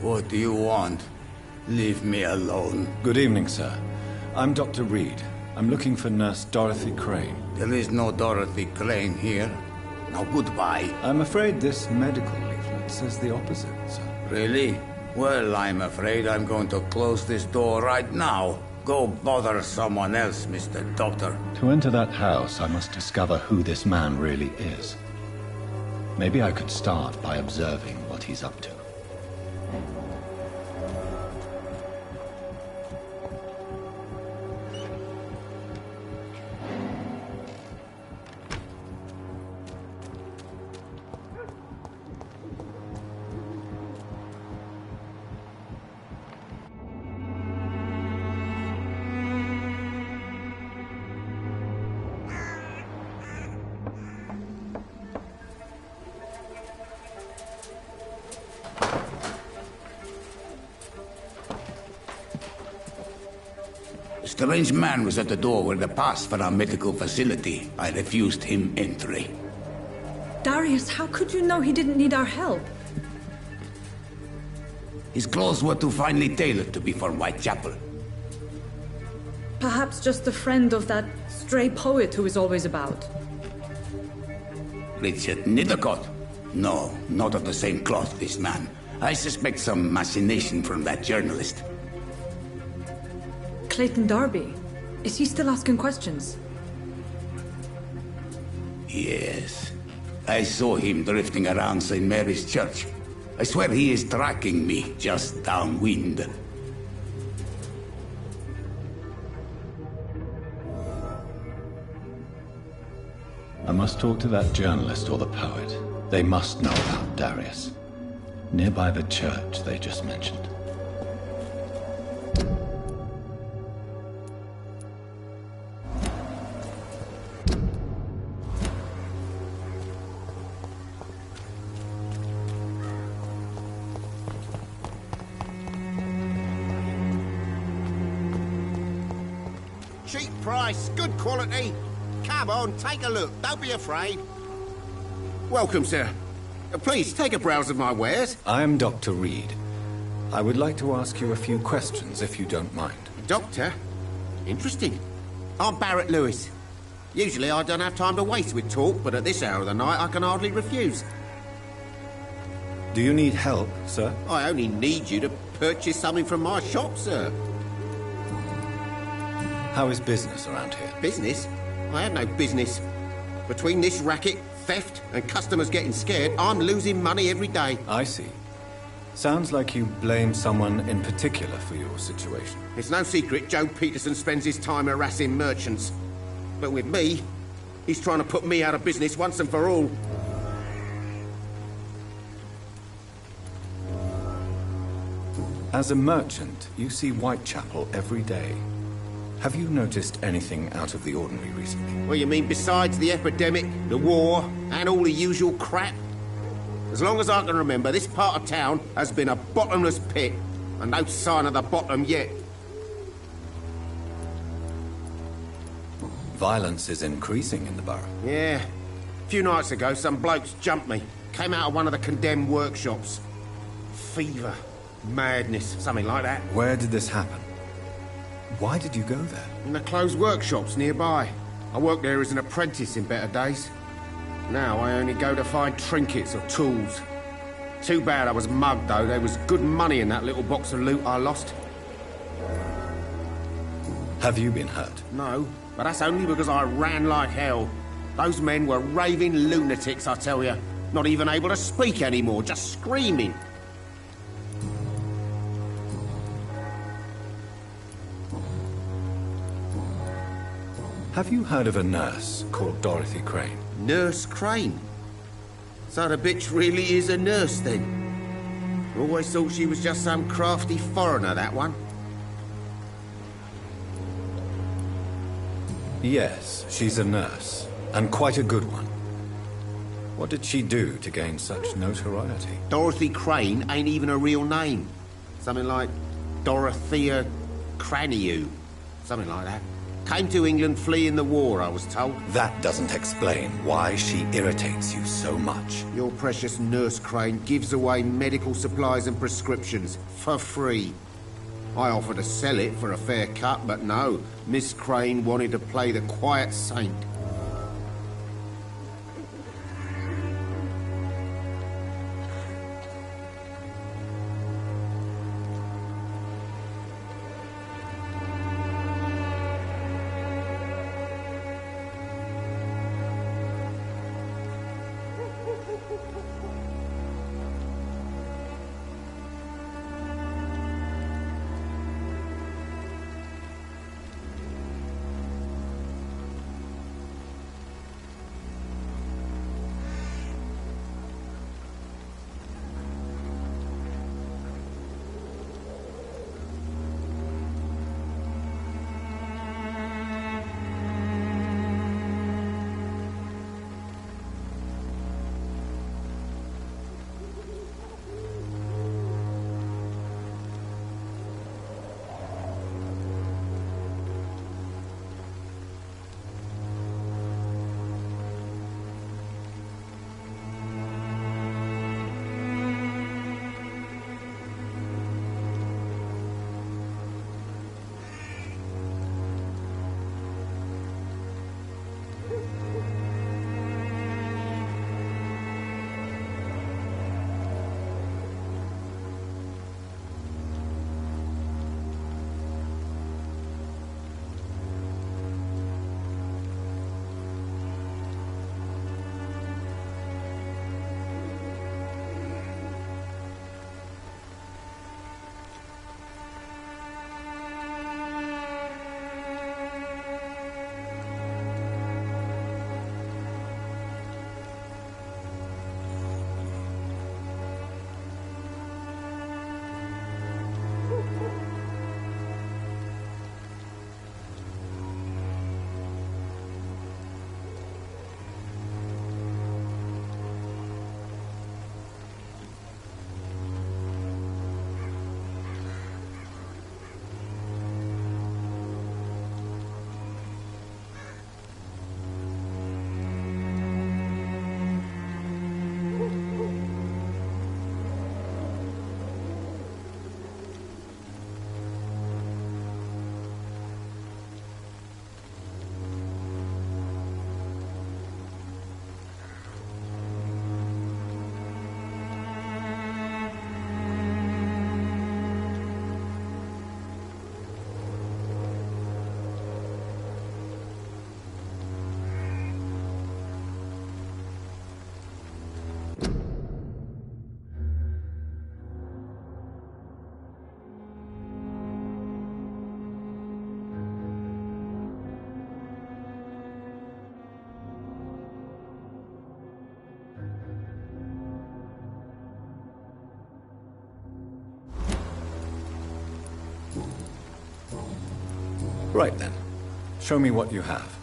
What do you want? Leave me alone. Good evening, sir. I'm Dr. Reed. I'm looking for Nurse Dorothy Crane. There is no Dorothy Crane here. Now goodbye. I'm afraid this medical leaflet says the opposite, sir. Really? Well, I'm afraid I'm going to close this door right now. Go bother someone else, Mr. Doctor. To enter that house, I must discover who this man really is. Maybe I could start by observing what he's up to. A strange man was at the door with a pass for our medical facility. I refused him entry. Darius, how could you know he didn't need our help? His clothes were too finely tailored to be for Whitechapel. Perhaps just a friend of that stray poet who is always about. Richard Nithercott? No, not of the same cloth, this man. I suspect some machination from that journalist. Clayton Darby. Is he still asking questions? Yes. I saw him drifting around St. Mary's Church. I swear he is tracking me just downwind. I must talk to that journalist or the poet. They must know about Darius. Nearby the church they just mentioned. Cheap price, good quality. Come on, take a look. Don't be afraid. Welcome, sir. Please, take a browse of my wares. I am Dr. Reed. I would like to ask you a few questions, if you don't mind. Doctor? Interesting. I'm Barrett Lewis. Usually I don't have time to waste with talk, but at this hour of the night I can hardly refuse. Do you need help, sir? I only need you to purchase something from my shop, sir. How is business around here? Business? I have no business. Between this racket, theft, and customers getting scared, I'm losing money every day. I see. Sounds like you blame someone in particular for your situation. It's no secret Joe Peterson spends his time harassing merchants. But with me, he's trying to put me out of business once and for all. As a merchant, you see Whitechapel every day. Have you noticed anything out of the ordinary recently? Well, you mean besides the epidemic, the war, and all the usual crap? As long as I can remember, this part of town has been a bottomless pit, and no sign of the bottom yet. Violence is increasing in the borough. Yeah. A few nights ago, some blokes jumped me. Came out of one of the condemned workshops. Fever. Madness. Something like that. Where did this happen? Why did you go there? In the closed workshops nearby. I worked there as an apprentice in better days. Now I only go to find trinkets or tools. Too bad I was mugged, though. There was good money in that little box of loot I lost. Have you been hurt? No, but that's only because I ran like hell. Those men were raving lunatics, I tell you. Not even able to speak anymore, just screaming. Have you heard of a nurse called Dorothy Crane? Nurse Crane? So the bitch really is a nurse, then? Always thought she was just some crafty foreigner, that one. Yes, she's a nurse, and quite a good one. What did she do to gain such notoriety? Dorothy Crane ain't even a real name. Something like Dorothea Craniu. Something like that. Came to England fleeing the war, I was told. That doesn't explain why she irritates you so much. Your precious Nurse Crane gives away medical supplies and prescriptions for free. I offered to sell it for a fair cut, but no. Miss Crane wanted to play the quiet saint. Right then. Show me what you have.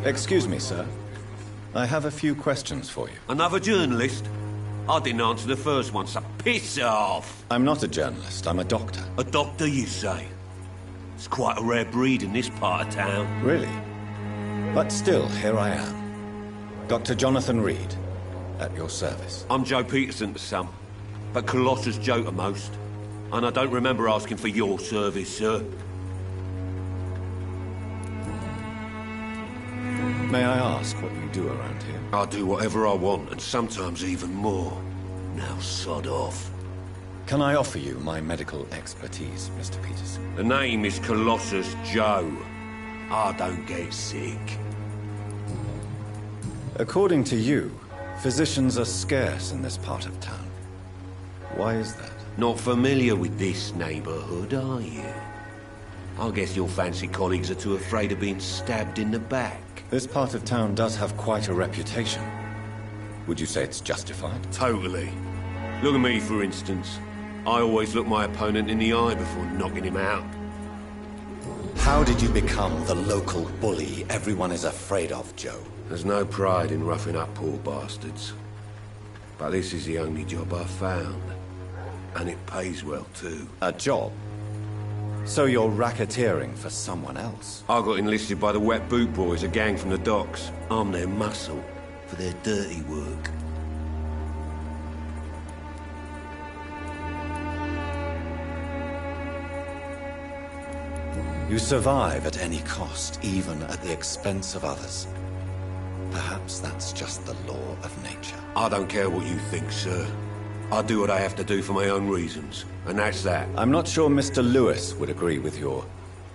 Excuse me, sir. I have a few questions for you. Another journalist? I didn't answer the first one, so piss off! I'm not a journalist, I'm a doctor. A doctor, you say? It's quite a rare breed in this part of town. Really? But still, here I am. Dr. Jonathan Reed, at your service. I'm Joe Peterson to some, but Colossus Joe to most. And I don't remember asking for your service, sir. May I ask what you do around here? I do whatever I want, and sometimes even more. Now sod off. Can I offer you my medical expertise, Mr. Peterson? The name is Colossus Joe. I don't get sick. According to you, physicians are scarce in this part of town. Why is that? Not familiar with this neighborhood, are you? I guess your fancy colleagues are too afraid of being stabbed in the back. This part of town does have quite a reputation. Would you say it's justified? Totally. Look at me, for instance. I always look my opponent in the eye before knocking him out. How did you become the local bully everyone is afraid of, Joe? There's no pride in roughing up poor bastards. But this is the only job I've found. And it pays well, too. A job? So you're racketeering for someone else? I got enlisted by the Wet Boot Boys, a gang from the docks. I'm their muscle for their dirty work. You survive at any cost, even at the expense of others. Perhaps that's just the law of nature. I don't care what you think, sir. I do what I have to do for my own reasons, and that's that. I'm not sure Mr. Lewis would agree with your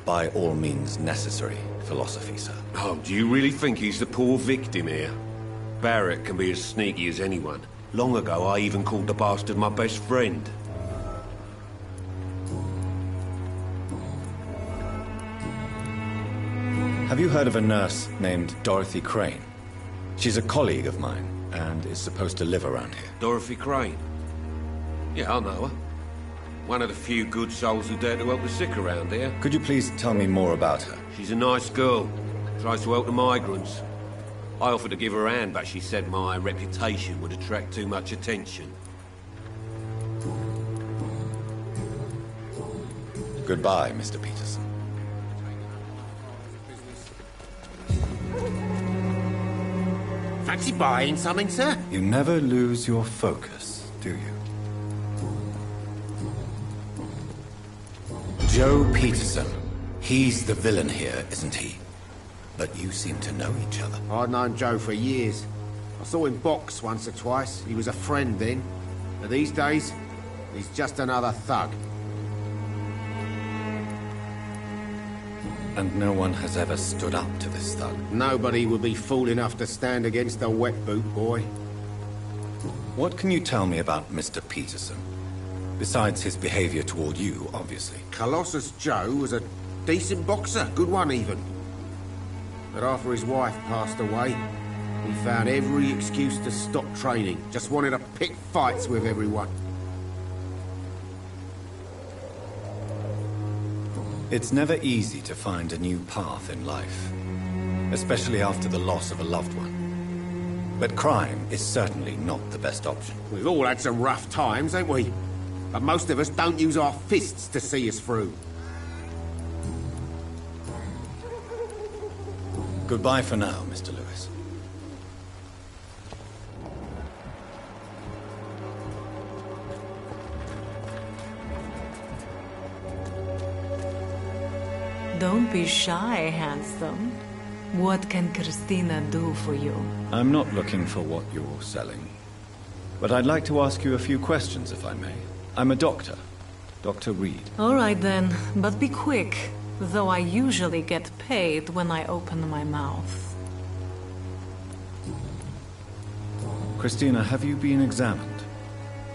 by all means necessary philosophy, sir. Oh, do you really think he's the poor victim here? Barrett can be as sneaky as anyone. Long ago, I even called the bastard my best friend. Have you heard of a nurse named Dorothy Crane? She's a colleague of mine, and is supposed to live around here. Dorothy Crane? Yeah, I know her. One of the few good souls who dare to help the sick around here. Could you please tell me more about her? She's a nice girl. Tries to help the migrants. I offered to give her a hand, but she said my reputation would attract too much attention. Goodbye, Mr. Peterson. Fancy buying something, sir? You never lose your focus, do you? Joe Peterson. He's the villain here, isn't he? But you seem to know each other. I'd known Joe for years. I saw him box once or twice. He was a friend then. But these days, he's just another thug. And no one has ever stood up to this thug. Nobody would be fool enough to stand against a wet boot boy. What can you tell me about Mr. Peterson? Besides his behavior toward you, obviously. Colossus Joe was a decent boxer, good one even. But after his wife passed away, he found every excuse to stop training. Just wanted to pick fights with everyone. It's never easy to find a new path in life, especially after the loss of a loved one. But crime is certainly not the best option. We've all had some rough times, ain't we? But most of us don't use our fists to see us through. Goodbye for now, Mr. Lewis. Don't be shy, handsome. What can Christina do for you? I'm not looking for what you're selling. But I'd like to ask you a few questions, if I may. I'm a doctor. Dr. Reed. All right then, but be quick. though I usually get paid when I open my mouth. Christina, have you been examined?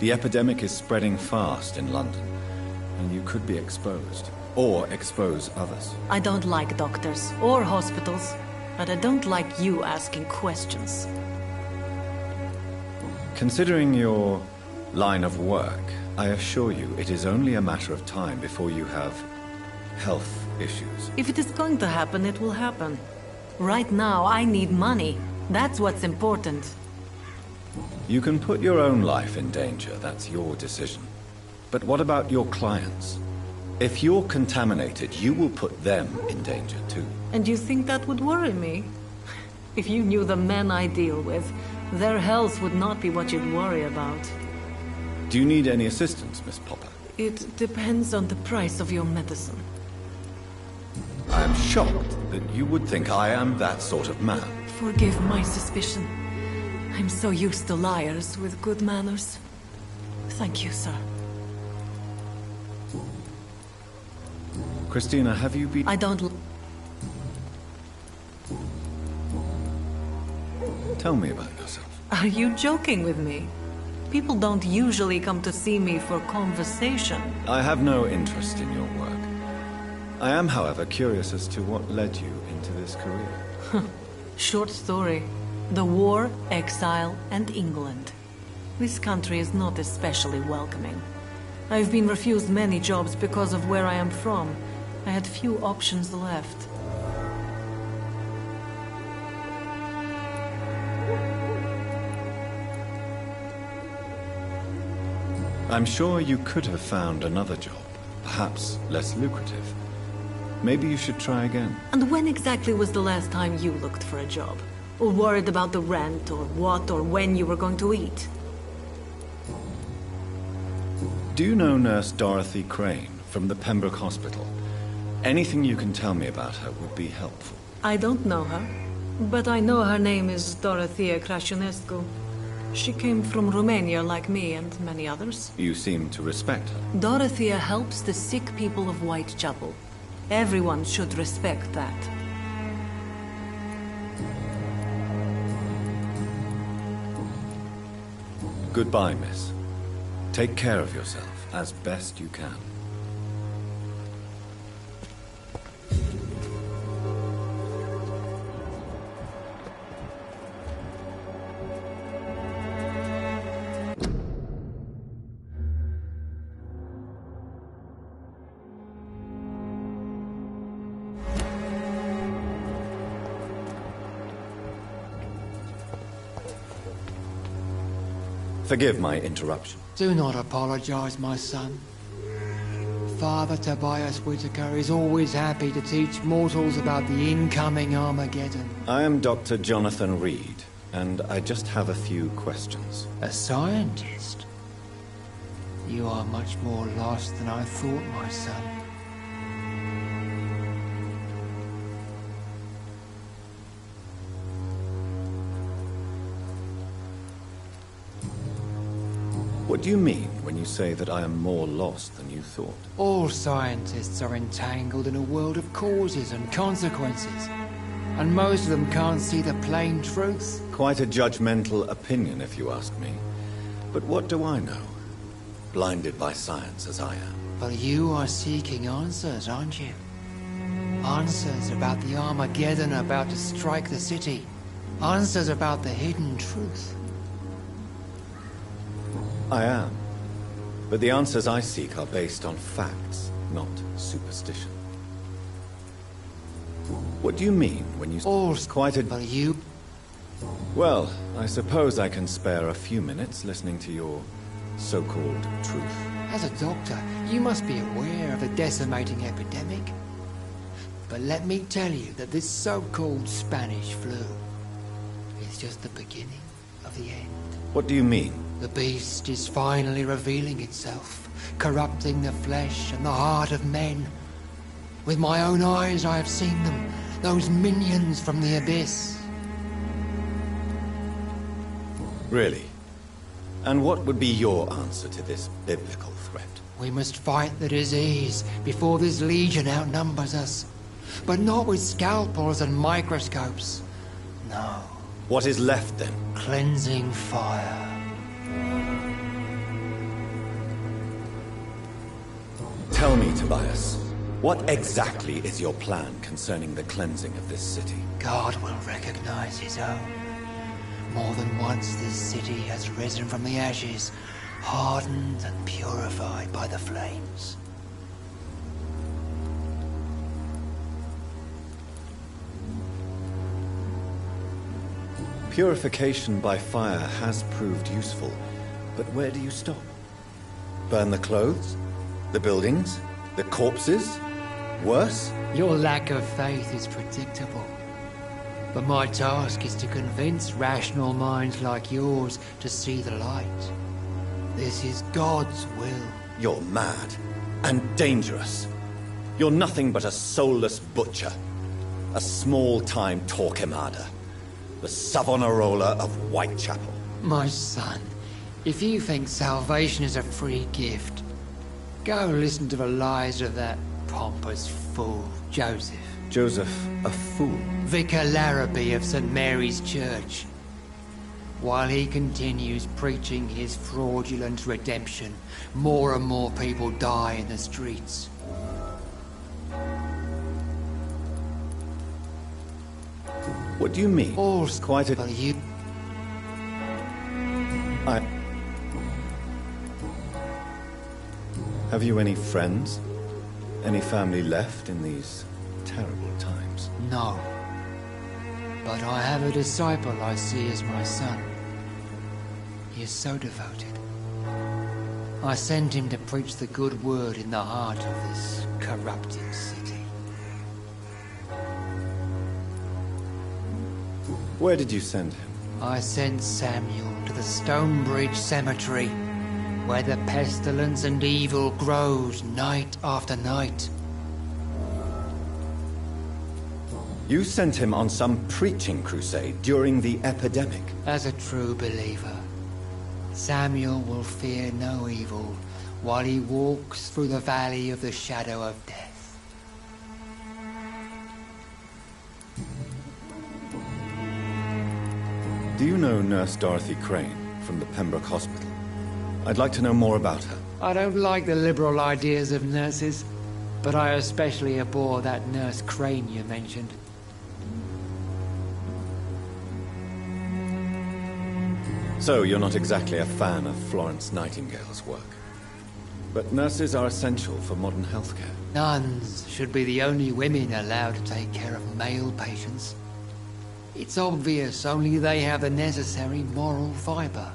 The epidemic is spreading fast in London, and you could be exposed, or expose others. I don't like doctors or hospitals, but I don't like you asking questions. Considering your line of work, I assure you it is only a matter of time before you have health issues. If it is going to happen, it will happen. Right now, I need money. That's what's important. You can put your own life in danger, that's your decision. But what about your clients? If you're contaminated, you will put them in danger too. And you think that would worry me? If you knew the men I deal with, their health would not be what you'd worry about. Do you need any assistance, Miss Popper? It depends on the price of your medicine. I am shocked that you would think I am that sort of man. Forgive my suspicion. I'm so used to liars with good manners. Thank you, sir. Christina, have you been... I don't... Tell me about yourself. Are you joking with me? People don't usually come to see me for conversation. I have no interest in your work. I am, however, curious as to what led you into this career. Short story. The war, exile, and England. This country is not especially welcoming. I've been refused many jobs because of where I am from. I had few options left. I'm sure you could have found another job, perhaps less lucrative. Maybe you should try again. And when exactly was the last time you looked for a job? Or worried about the rent, or what or when you were going to eat? Do you know Nurse Dorothy Crane from the Pembroke Hospital? Anything you can tell me about her would be helpful. I don't know her, but I know her name is Dorothea Crăciunescu. She came from Romania like me and many others. You seem to respect her. Dorothea helps the sick people of Whitechapel. Everyone should respect that. Goodbye, miss. Take care of yourself as best you can. Forgive my interruption. Do not apologize, my son. Father Tobias Whitaker is always happy to teach mortals about the incoming Armageddon. I am Dr. Jonathan Reed, and I just have a few questions. A scientist? You are much more lost than I thought, my son. What do you mean when you say that I am more lost than you thought? All scientists are entangled in a world of causes and consequences. And most of them can't see the plain truth. Quite a judgmental opinion, if you ask me. But what do I know? Blinded by science as I am. But you are seeking answers, aren't you? Answers about the Armageddon about to strike the city. Answers about the hidden truth. I am. But the answers I seek are based on facts, not superstition. What do you mean when you... All quite a... But you... Well, I suppose I can spare a few minutes listening to your so-called truth. As a doctor, you must be aware of the decimating epidemic. But let me tell you that this so-called Spanish flu is just the beginning of the end. What do you mean? The beast is finally revealing itself, corrupting the flesh and the heart of men. With my own eyes I have seen them, those minions from the abyss. Really? And what would be your answer to this biblical threat? We must fight the disease before this legion outnumbers us. But not with scalpels and microscopes. No. What is left then? Cleansing fire. Tell me, Tobias, what exactly is your plan concerning the cleansing of this city? God will recognize his own. More than once this city has risen from the ashes, hardened and purified by the flames. Purification by fire has proved useful, but where do you stop? Burn the clothes? The buildings? The corpses? Worse? Your lack of faith is predictable. But my task is to convince rational minds like yours to see the light. This is God's will. You're mad and dangerous. You're nothing but a soulless butcher. A small-time Torquemada. The Savonarola of Whitechapel. My son, if you think salvation is a free gift, go listen to the lies of that pompous fool, Joseph. Joseph, a fool? Vicar Larrabee of St. Mary's Church. While he continues preaching his fraudulent redemption, more and more people die in the streets. What do you mean? All's quite a... for you. Have you any friends? Any family left in these terrible times? No. But I have a disciple I see as my son. He is so devoted. I send him to preach the good word in the heart of this corrupted city. Where did you send him? I sent Samuel to the Stonebridge Cemetery, where the pestilence and evil grows night after night. You sent him on some preaching crusade during the epidemic. As a true believer, Samuel will fear no evil while he walks through the valley of the shadow of death. Do you know Nurse Dorothy Crane from the Pembroke Hospital? I'd like to know more about her. I don't like the liberal ideas of nurses, but I especially abhor that Nurse Crane you mentioned. So, you're not exactly a fan of Florence Nightingale's work. But nurses are essential for modern healthcare. Nuns should be the only women allowed to take care of male patients. It's obvious only they have the necessary moral fibre.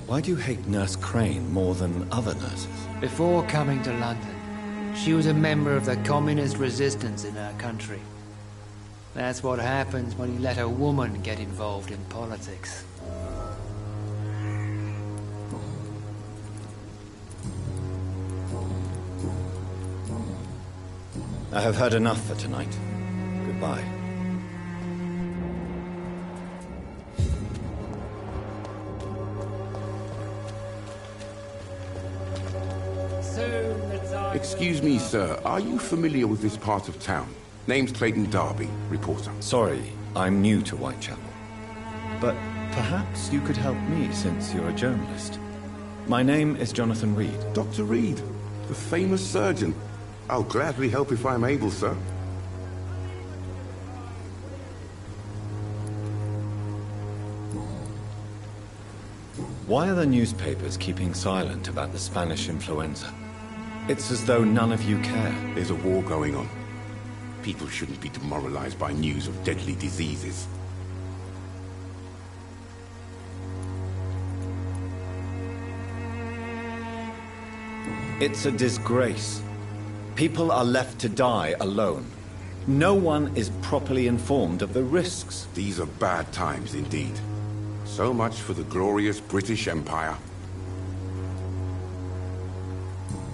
Why do you hate Nurse Crane more than other nurses? Before coming to London, she was a member of the communist resistance in her country. That's what happens when you let a woman get involved in politics. I have heard enough for tonight. Goodbye. Excuse me, sir. Are you familiar with this part of town? Name's Clayton Darby, reporter. Sorry, I'm new to Whitechapel. But perhaps you could help me since you're a journalist. My name is Jonathan Reed. Dr. Reed, the famous surgeon. I'll gladly help if I'm able, sir. Why are the newspapers keeping silent about the Spanish influenza? It's as though none of you care. There's a war going on. People shouldn't be demoralized by news of deadly diseases. It's a disgrace. People are left to die alone. No one is properly informed of the risks. These are bad times indeed. So much for the glorious British Empire.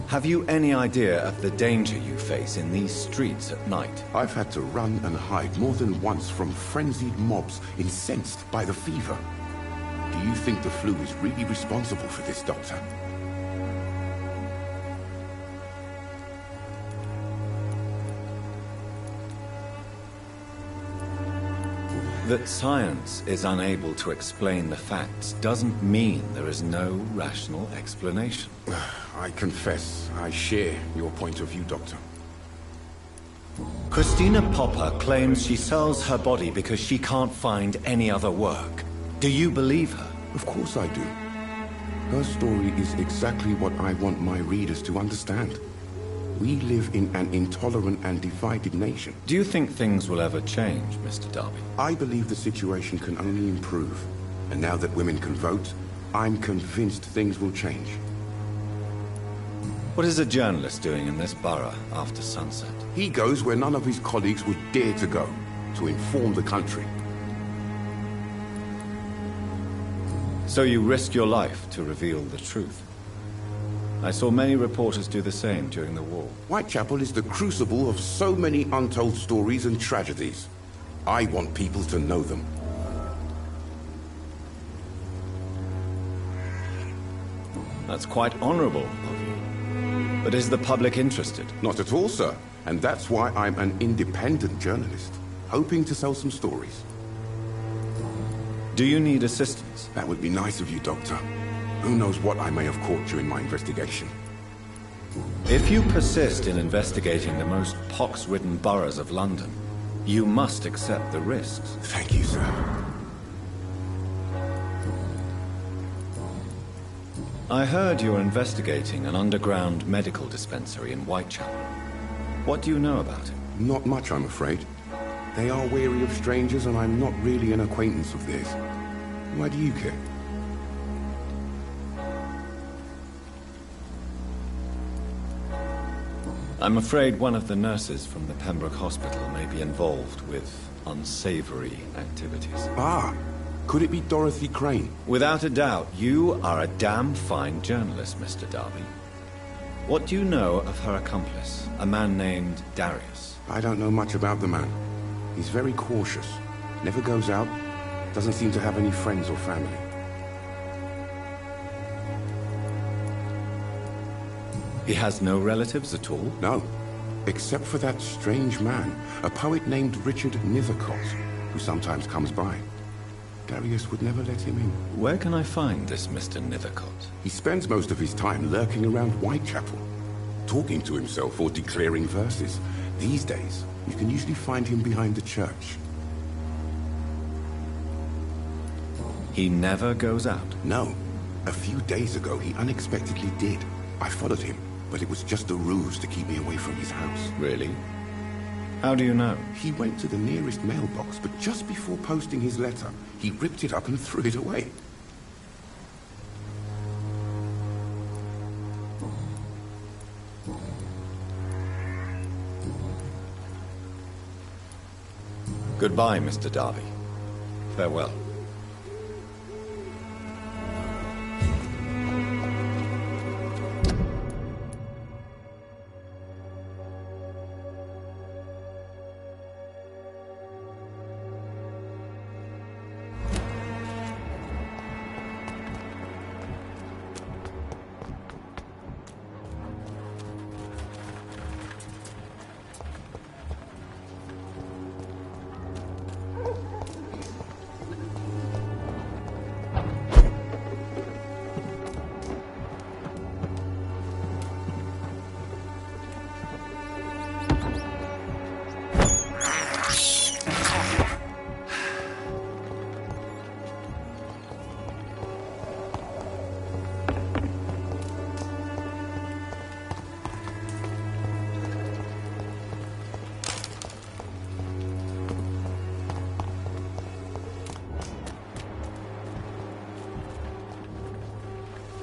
Have you any idea of the danger you face in these streets at night? I've had to run and hide more than once from frenzied mobs incensed by the fever. Do you think the flu is really responsible for this, Doctor? that science is unable to explain the facts doesn't mean there is no rational explanation. I confess, I share your point of view, Doctor. Christina Popper claims she sells her body because she can't find any other work. Do you believe her? Of course I do. Her story is exactly what I want my readers to understand. We live in an intolerant and divided nation. Do you think things will ever change, Mr. Darby? I believe the situation can only improve. And now that women can vote, I'm convinced things will change. What is a journalist doing in this borough after sunset? He goes where none of his colleagues would dare to go, to inform the country. So you risk your life to reveal the truth. I saw many reporters do the same during the war. Whitechapel is the crucible of so many untold stories and tragedies. I want people to know them. That's quite honorable of you. But is the public interested? Not at all, sir. And that's why I'm an independent journalist, hoping to sell some stories. Do you need assistance? That would be nice of you, Doctor. Who knows what I may have caught during my investigation. If you persist in investigating the most pox-ridden boroughs of London, you must accept the risks. Thank you, sir. I heard you're investigating an underground medical dispensary in Whitechapel. What do you know about it? Not much, I'm afraid. They are wary of strangers, and I'm not really an acquaintance of theirs. Why do you care? I'm afraid one of the nurses from the Pembroke Hospital may be involved with unsavory activities. Ah, could it be Dorothy Crane? Without a doubt, you are a damn fine journalist, Mr. Darby. What do you know of her accomplice, a man named Darius? I don't know much about the man. He's very cautious, never goes out, doesn't seem to have any friends or family. He has no relatives at all? No, except for that strange man, a poet named Richard Nethercott, who sometimes comes by. Darius would never let him in. Where can I find this Mr. Nethercott? He spends most of his time lurking around Whitechapel, talking to himself or declaring verses. These days, you can usually find him behind the church. He never goes out? No. A few days ago, he unexpectedly did. I followed him, but it was just a ruse to keep me away from his house. Really? How do you know? He went to the nearest mailbox, but just before posting his letter, he ripped it up and threw it away. Goodbye, Mr. Darby. Farewell.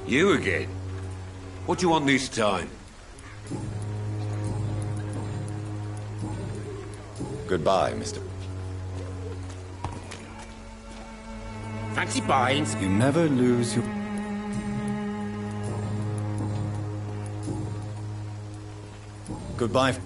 You again? What do you want this time? Goodbye, Mr. Fancy buying? You never lose your... Goodbye.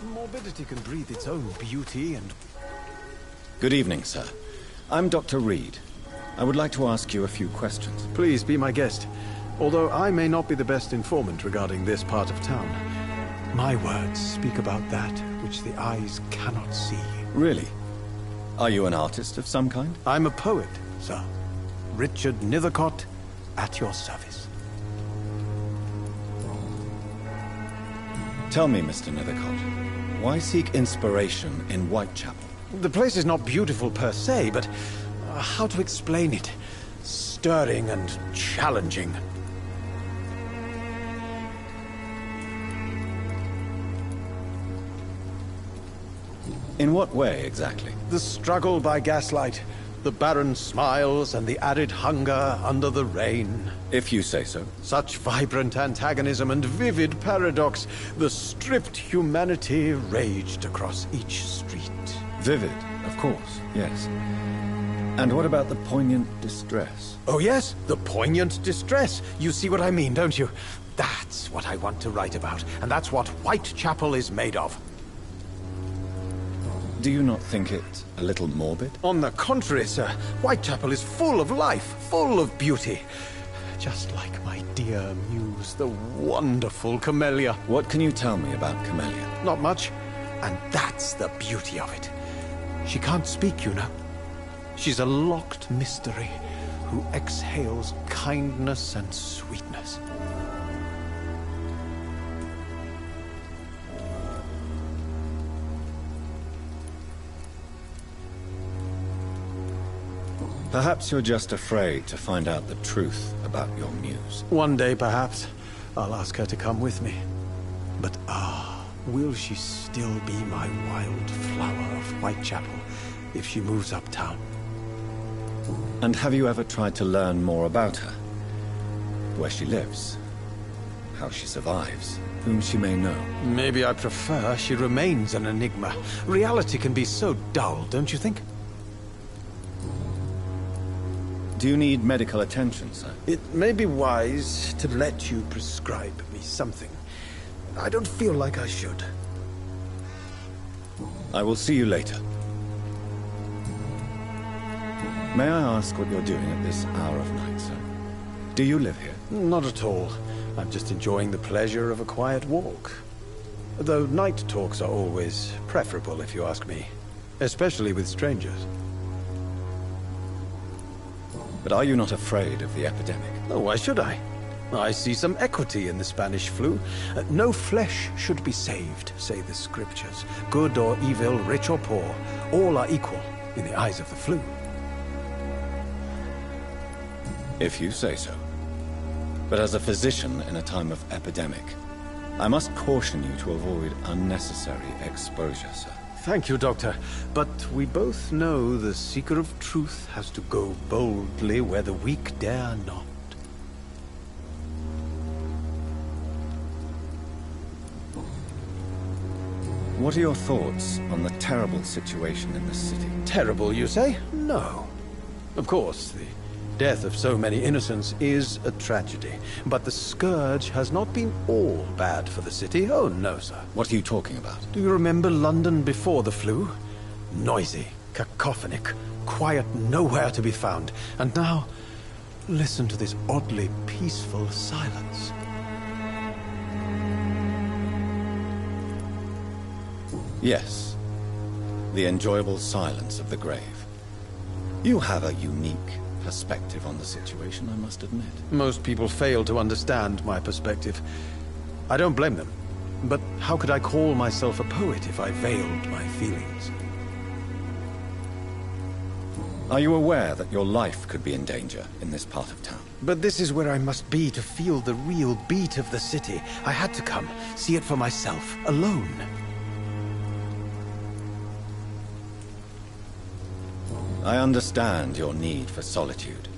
Morbidity can breathe its own beauty and... Good evening, sir. I'm Dr. Reed. I would like to ask you a few questions. Please be my guest. Although I may not be the best informant regarding this part of town, my words speak about that which the eyes cannot see. Really? Are you an artist of some kind? I'm a poet, sir. Richard Nethercott, at your service. Tell me, Mr. Nethercott, why seek inspiration in Whitechapel? The place is not beautiful per se, but how to explain it? Stirring and challenging. In what way, exactly? The struggle by gaslight, the barren smiles and the added hunger under the rain. If you say so. Such vibrant antagonism and vivid paradox, the stripped humanity raged across each street. Vivid, of course, yes. And what about the poignant distress? Oh yes, the poignant distress. You see what I mean, don't you? That's what I want to write about, and that's what Whitechapel is made of. Do you not think it a little morbid? On the contrary, sir. Whitechapel is full of life, full of beauty. Just like my dear muse, the wonderful Camellia. What can you tell me about Camellia? Not much. And that's the beauty of it. She can't speak, you know. She's a locked mystery who exhales kindness and sweetness. Perhaps you're just afraid to find out the truth about your muse. One day, perhaps, I'll ask her to come with me. But will she still be my wild flower of Whitechapel if she moves uptown? And have you ever tried to learn more about her? Where she lives? How she survives? Whom she may know? Maybe I prefer she remains an enigma. Reality can be so dull, don't you think? Do you need medical attention, sir? It may be wise to let you prescribe me something. I don't feel like I should. I will see you later. May I ask what you're doing at this hour of night, sir? Do you live here? Not at all. I'm just enjoying the pleasure of a quiet walk. Though night talks are always preferable, if you ask me. Especially with strangers. But are you not afraid of the epidemic? Oh, why should I? I see some equity in the Spanish flu. No flesh should be saved, say the scriptures. Good or evil, rich or poor, all are equal in the eyes of the flu. If you say so. But as a physician in a time of epidemic, I must caution you to avoid unnecessary exposure, sir. Thank you, Doctor. But we both know the seeker of truth has to go boldly where the weak dare not. What are your thoughts on the terrible situation in the city? Terrible, you say? No. Of course, the death of so many innocents is a tragedy. But the scourge has not been all bad for the city. Oh, no, sir. What are you talking about? Do you remember London before the flu? Noisy, cacophonic, quiet nowhere to be found. And now, listen to this oddly peaceful silence. Yes. The enjoyable silence of the grave. You have a unique perspective on the situation, I must admit. Most people fail to understand my perspective. I don't blame them. But how could I call myself a poet if I veiled my feelings? Are you aware that your life could be in danger in this part of town? But this is where I must be to feel the real beat of the city. I had to come, see it for myself, alone. I understand your need for solitude,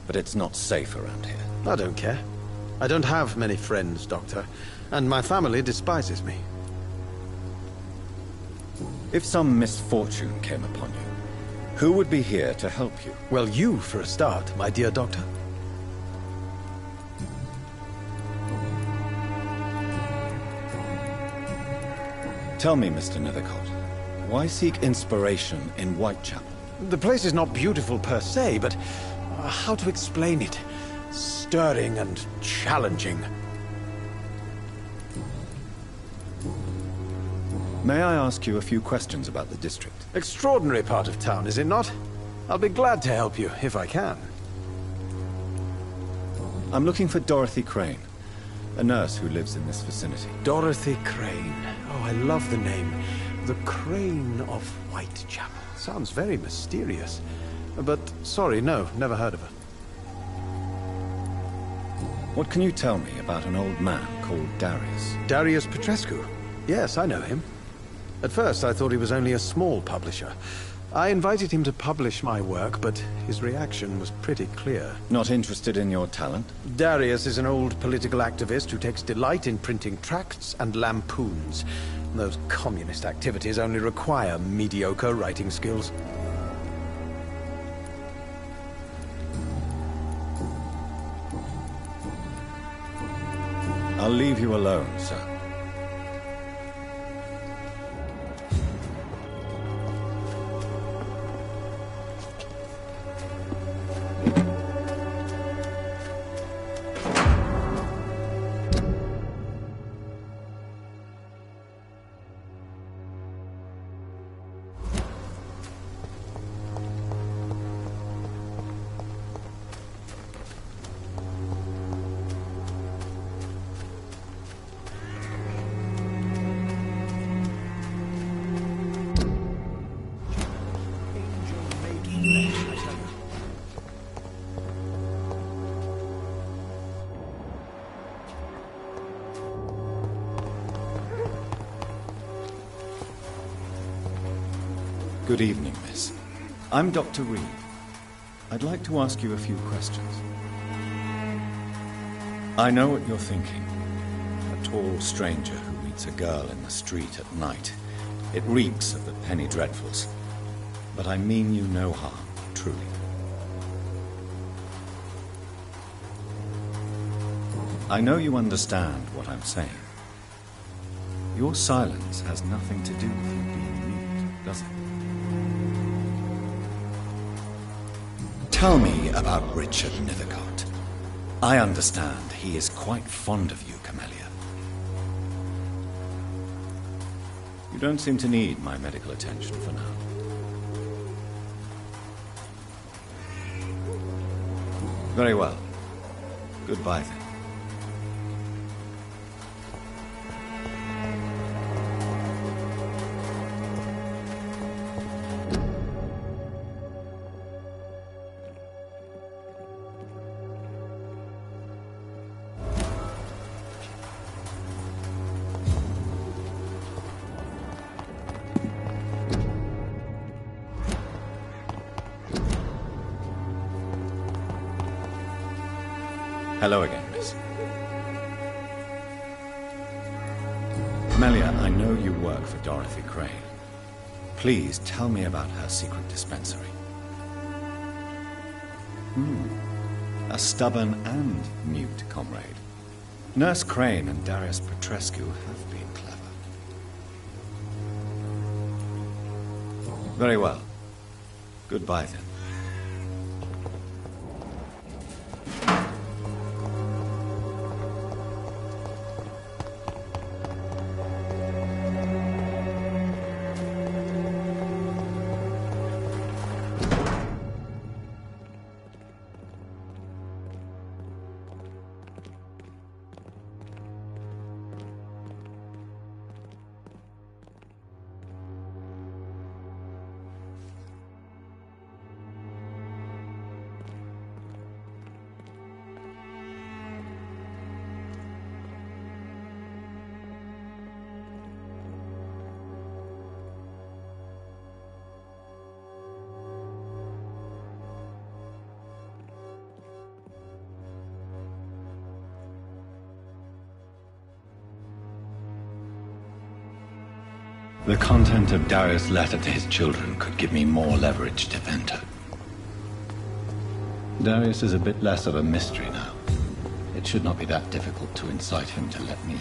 but it's not safe around here. I don't care. I don't have many friends, Doctor, and my family despises me. If some misfortune came upon you, who would be here to help you? Well, you, for a start, my dear Doctor. Tell me, Mr. Nethercott, why seek inspiration in Whitechapel? The place is not beautiful per se, but how to explain it? Stirring and challenging. May I ask you a few questions about the district? Extraordinary part of town, is it not? I'll be glad to help you, if I can. I'm looking for Dorothy Crane, a nurse who lives in this vicinity. Dorothy Crane. Oh, I love the name. The Crane of Whitechapel. Sounds very mysterious. But, sorry, no, never heard of her. What can you tell me about an old man called Darius? Darius Petrescu? Yes, I know him. At first, I thought he was only a small publisher. I invited him to publish my work, but his reaction was pretty clear. Not interested in your talent? Darius is an old political activist who takes delight in printing tracts and lampoons. Those communist activities only require mediocre writing skills. I'll leave you alone, sir. Good evening, miss. I'm Dr. Reed. I'd like to ask you a few questions. I know what you're thinking. A tall stranger who meets a girl in the street at night. It reeks of the penny dreadfuls. But I mean you no harm, truly. I know you understand what I'm saying. Your silence has nothing to do with you being rude, does it? Tell me about Richard Nethercott. I understand he is quite fond of you, Camellia. You don't seem to need my medical attention for now. Very well. Goodbye then. Hello again, miss. Camellia, I know you work for Dorothy Crane. Please tell me about her secret dispensary. A stubborn and mute comrade. Nurse Crane and Darius Petrescu have been clever. Very well. Goodbye then. The content of Darius' letter to his children could give me more leverage to Venta. Darius is a bit less of a mystery now. It should not be that difficult to incite him to let me in.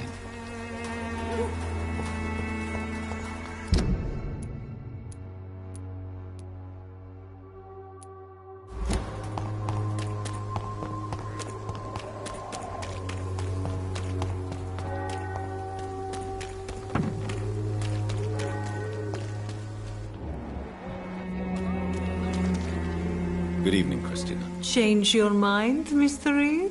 Good evening, Christina. Change your mind, Mr. Reed?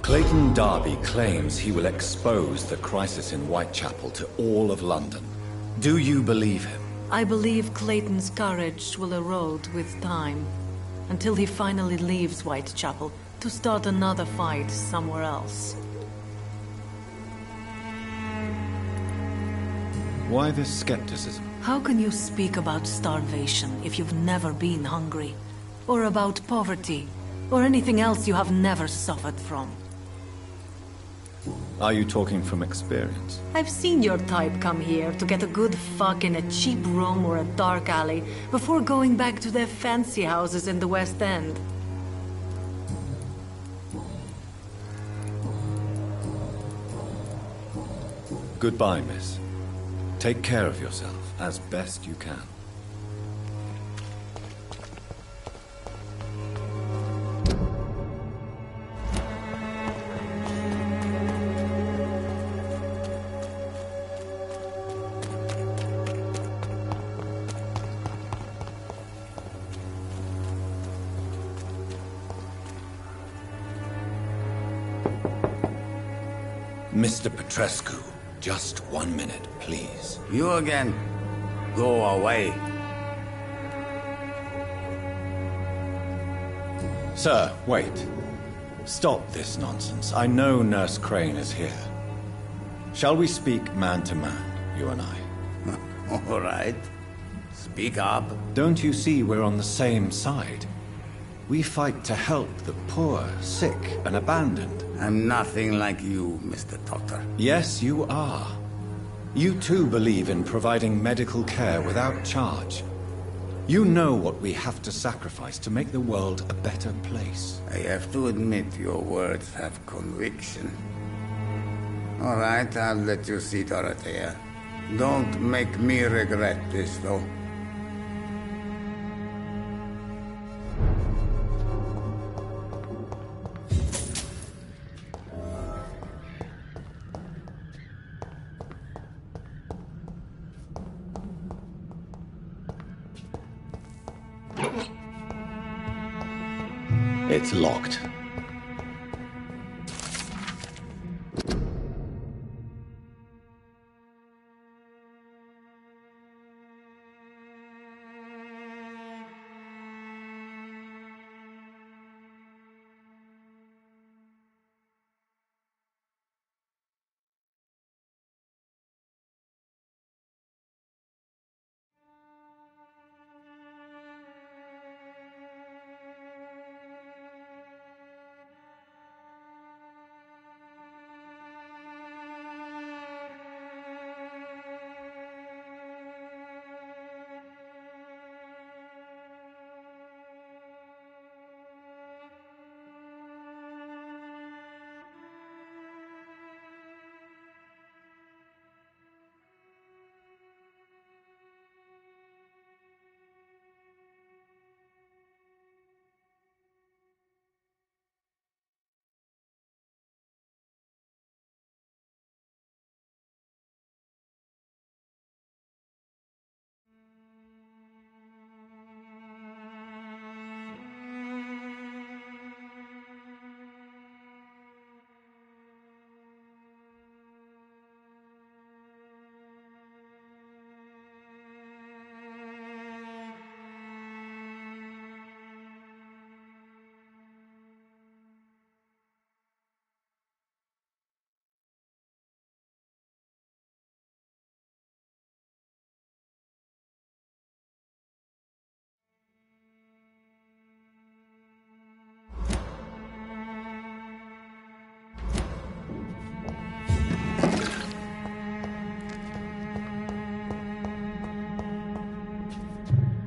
Clayton Darby claims he will expose the crisis in Whitechapel to all of London. Do you believe him? I believe Clayton's courage will erode with time, until he finally leaves Whitechapel to start another fight somewhere else. Why this skepticism? How can you speak about starvation if you've never been hungry? Or about poverty? Or anything else you have never suffered from? Are you talking from experience? I've seen your type come here to get a good fuck in a cheap room or a dark alley before going back to their fancy houses in the West End. Goodbye, miss. Take care of yourself as best you can. Mr. Petrescu, just 1 minute, please. You again? Go away. Sir, wait. Stop this nonsense. I know Nurse Crane is here. Shall we speak man to man, you and I? All right. Speak up. Don't you see we're on the same side? We fight to help the poor, sick, and abandoned. I'm nothing like you, Mr. Doctor. Yes, you are. You too believe in providing medical care without charge. You know what we have to sacrifice to make the world a better place. I have to admit your words have conviction. All right, I'll let you see Dorothea. Don't make me regret this, though. It's locked.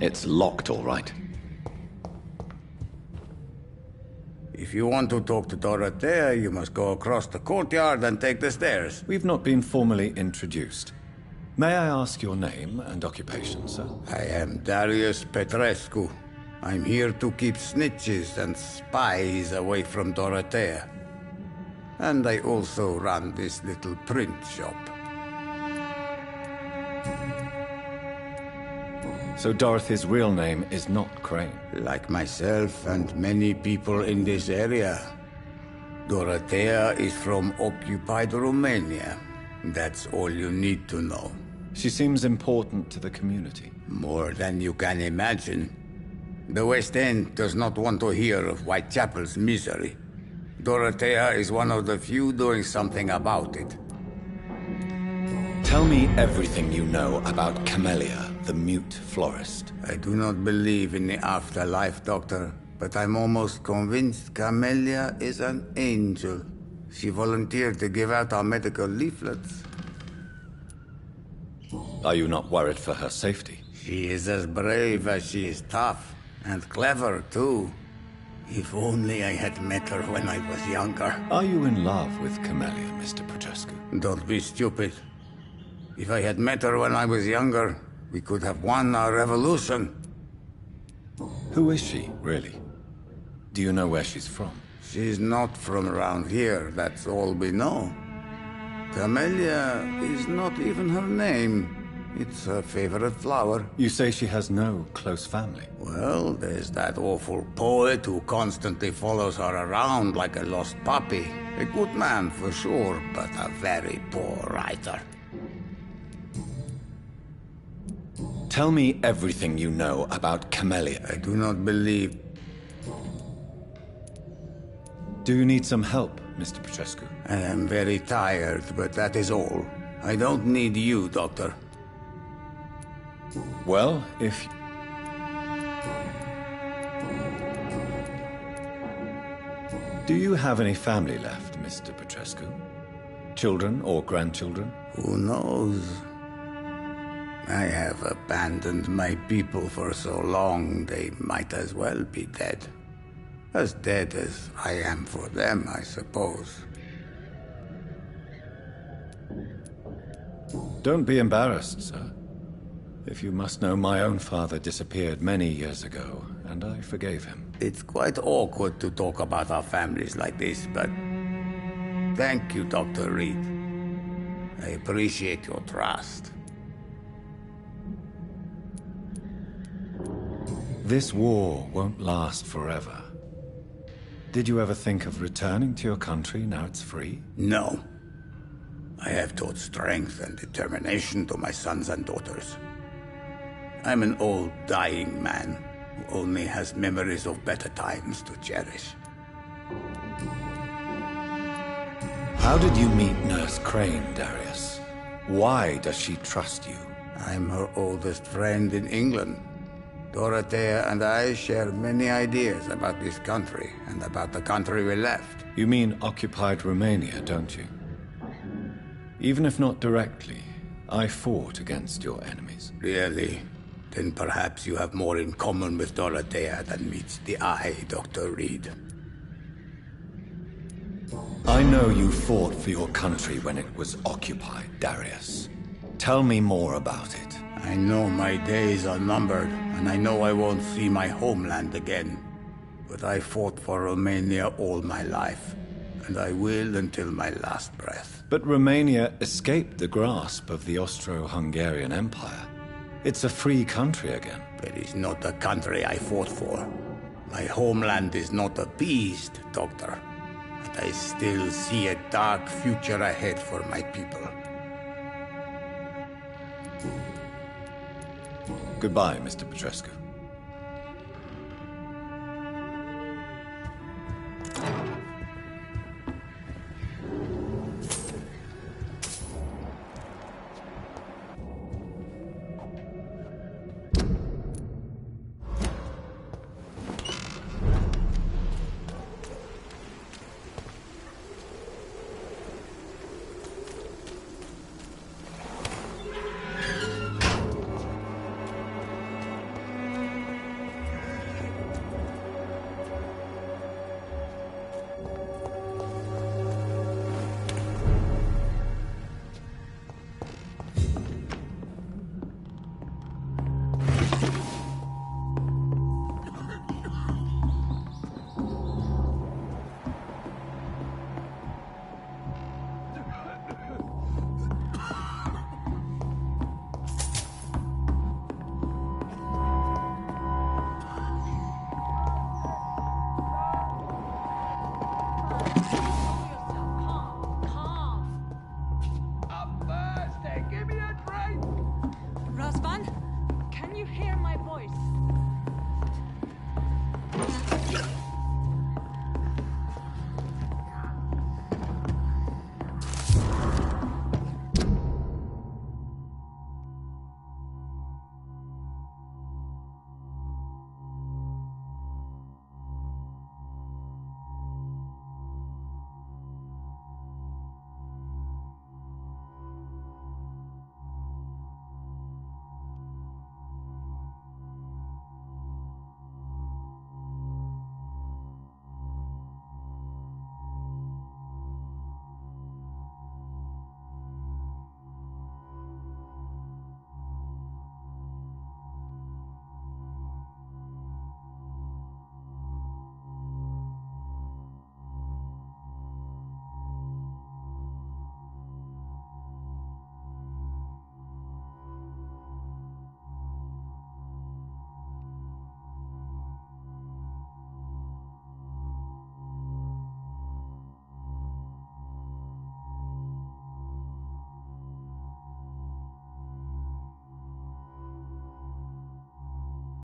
It's locked, all right. If you want to talk to Dorothea, you must go across the courtyard and take the stairs. We've not been formally introduced. May I ask your name and occupation, sir? I am Darius Petrescu. I'm here to keep snitches and spies away from Dorothea. And I also run this little print shop. So Dorothy's real name is not Crane? Like myself and many people in this area, Dorothea is from occupied Romania. That's all you need to know. She seems important to the community. More than you can imagine. The West End does not want to hear of Whitechapel's misery. Dorothea is one of the few doing something about it. Tell me everything you know about Camellia, the mute florist. I do not believe in the afterlife, Doctor, but I'm almost convinced Camellia is an angel. She volunteered to give out our medical leaflets. Are you not worried for her safety? She is as brave as she is tough, and clever, too. If only I had met her when I was younger. Are you in love with Camellia, Mr. Petrescu? Don't be stupid. If I had met her when I was younger, we could have won our revolution. Who is she, really? Do you know where she's from? She's not from around here, that's all we know. Camellia is not even her name. It's her favorite flower. You say she has no close family? Well, there's that awful poet who constantly follows her around like a lost puppy. A good man for sure, but a very poor writer. Tell me everything you know about Camellia. I do not believe... Do you need some help, Mr. Petrescu? I am very tired, but that is all. I don't need you, Doctor. Well, if... Do you have any family left, Mr. Petrescu? Children or grandchildren? Who knows? I have abandoned my people for so long, they might as well be dead. As dead as I am for them, I suppose. Don't be embarrassed, sir. If you must know, my own father disappeared many years ago, and I forgave him. It's quite awkward to talk about our families like this, but... Thank you, Dr. Reed. I appreciate your trust. This war won't last forever. Did you ever think of returning to your country now it's free? No. I have taught strength and determination to my sons and daughters. I'm an old, dying man who only has memories of better times to cherish. How did you meet Nurse Crane, Darius? Why does she trust you? I'm her oldest friend in England. Dorothea and I share many ideas about this country and about the country we left. You mean occupied Romania, don't you? Even if not directly, I fought against your enemies. Really? Then perhaps you have more in common with Dorothea than meets the eye, Dr. Reed. I know you fought for your country when it was occupied, Darius. Tell me more about it. I know my days are numbered, and I know I won't see my homeland again. But I fought for Romania all my life, and I will until my last breath. But Romania escaped the grasp of the Austro-Hungarian Empire. It's a free country again. It is not the country I fought for. My homeland is not appeased, Doctor. And I still see a dark future ahead for my people. Goodbye, Mr. Petrescu.